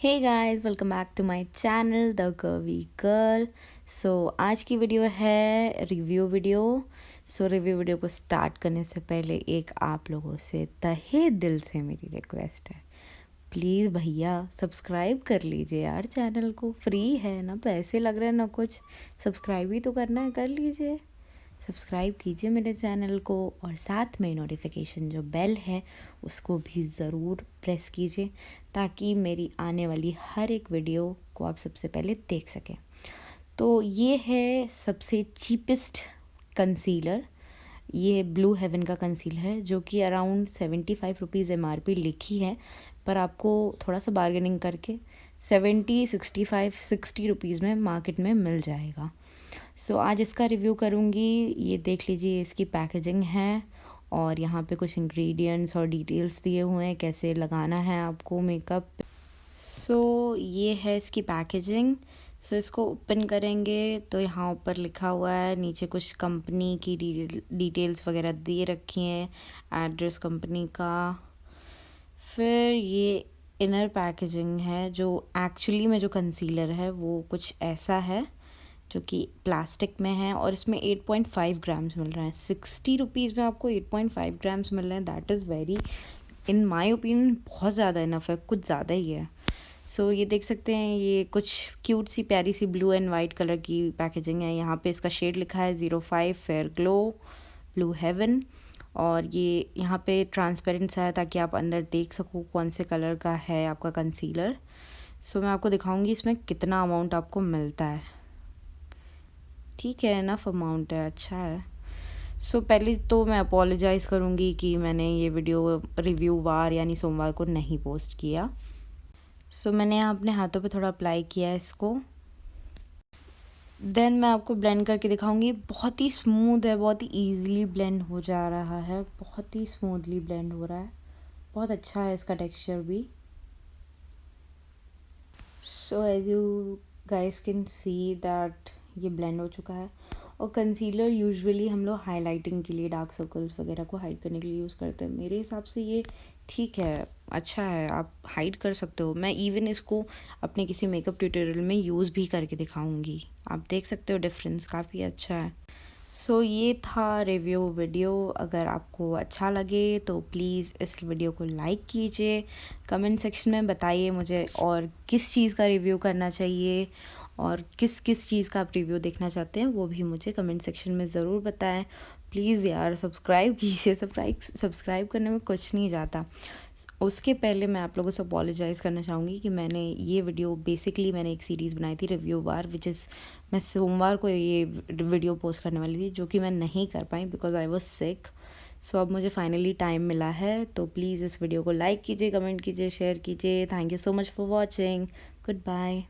Hey guys, welcome back to my channel the curvy girl. आज की video है review video. Review video को start करने से पहले एक आप लोगों से तहे दिल से मेरी रिक्वेस्ट है, प्लीज़ भैया सब्सक्राइब कर लीजिए यार। चैनल को फ्री है ना, पैसे लग रहे हैं ना कुछ, सब्सक्राइब ही तो करना है, कर लीजिए। सब्सक्राइब कीजिए मेरे चैनल को और साथ में नोटिफिकेशन जो बेल है उसको भी ज़रूर प्रेस कीजिए ताकि मेरी आने वाली हर एक वीडियो को आप सबसे पहले देख सकें। तो ये है सबसे चीपेस्ट कंसीलर, ये ब्लू हेवन का कंसीलर है जो कि अराउंड 75 रुपीज़ MRP लिखी है, पर आपको थोड़ा सा बार्गेनिंग करके 70, 65, 60 रुपीज़ में मार्केट में मिल जाएगा। आज इसका रिव्यू करूँगी। ये देख लीजिए, इसकी पैकेजिंग है और यहाँ पे कुछ इंग्रेडिएंट्स और डिटेल्स दिए हुए हैं कैसे लगाना है आपको मेकअप। ये है इसकी पैकेजिंग। इसको ओपन करेंगे तो यहाँ ऊपर लिखा हुआ है, नीचे कुछ कंपनी की डिटेल्स वगैरह दे रखी हैं, एड्रेस कंपनी का। फिर ये इनर पैकेजिंग है, जो एक्चुअली में जो कंसीलर है वो कुछ ऐसा है जो कि प्लास्टिक में है और इसमें 8.5 ग्राम्स मिल रहा है। 60 रुपीज़ में आपको 8.5 ग्राम्स मिल रहे हैं, that is very, in my opinion बहुत ज़्यादा इनफ है, कुछ ज़्यादा ही है। ये देख सकते हैं, ये कुछ क्यूट सी प्यारी सी ब्लू एंड वाइट कलर की पैकेजिंग है। यहाँ पे इसका शेड लिखा है 05 फेयर ग्लो ब्लू हेवन, और ये यहाँ पे ट्रांसपेरेंट सा है ताकि आप अंदर देख सको कौन से कलर का है आपका कंसीलर। मैं आपको दिखाऊंगी इसमें कितना अमाउंट आपको मिलता है। ठीक है, इनफ अमाउंट है, अच्छा है। पहले तो मैं अपोलोजाइज़ करूँगी कि मैंने ये वीडियो रिव्यू वार यानी सोमवार को नहीं पोस्ट किया। मैंने यहाँ अपने हाथों पे थोड़ा अप्लाई किया है इसको, देन मैं आपको ब्लेंड करके दिखाऊंगी। बहुत ही स्मूथ है, बहुत ही ईजीली ब्लेंड हो जा रहा है, बहुत ही स्मूथली ब्लेंड हो रहा है, बहुत अच्छा है इसका टेक्सचर भी। As you guys can see that ये ब्लेंड हो चुका है। और कंसीलर यूजुअली हम लोग हाइलाइटिंग के लिए, डार्क सर्कल्स वगैरह को हाइड करने के लिए यूज़ करते हैं। मेरे हिसाब से ये ठीक है, अच्छा है, आप हाइड कर सकते हो। मैं इवन इसको अपने किसी मेकअप ट्यूटोरियल में यूज़ भी करके दिखाऊंगी, आप देख सकते हो डिफरेंस, काफ़ी अच्छा है। ये था रिव्यू वीडियो। अगर आपको अच्छा लगे तो प्लीज़ इस वीडियो को लाइक कीजिए, कमेंट सेक्शन में बताइए मुझे और किस चीज़ का रिव्यू करना चाहिए और किस किस चीज़ का आप रिव्यू देखना चाहते हैं वो भी मुझे कमेंट सेक्शन में ज़रूर बताएं। प्लीज़ यार सब्सक्राइब कीजिए, सब्सक्राइब करने में कुछ नहीं जाता। उसके पहले मैं आप लोगों से अपोलोजाइज़ करना चाहूँगी कि मैंने ये वीडियो, बेसिकली मैंने एक सीरीज़ बनाई थी रिव्यू वार, विच इज़ मैं सोमवार को ये वीडियो पोस्ट करने वाली थी, जो कि मैं नहीं कर पाई बिकॉज आई वॉज सिक। अब मुझे फाइनली टाइम मिला है, तो प्लीज़ इस वीडियो को लाइक कीजिए, कमेंट कीजिए, शेयर कीजिए। Thank you so much for watching. Good bye.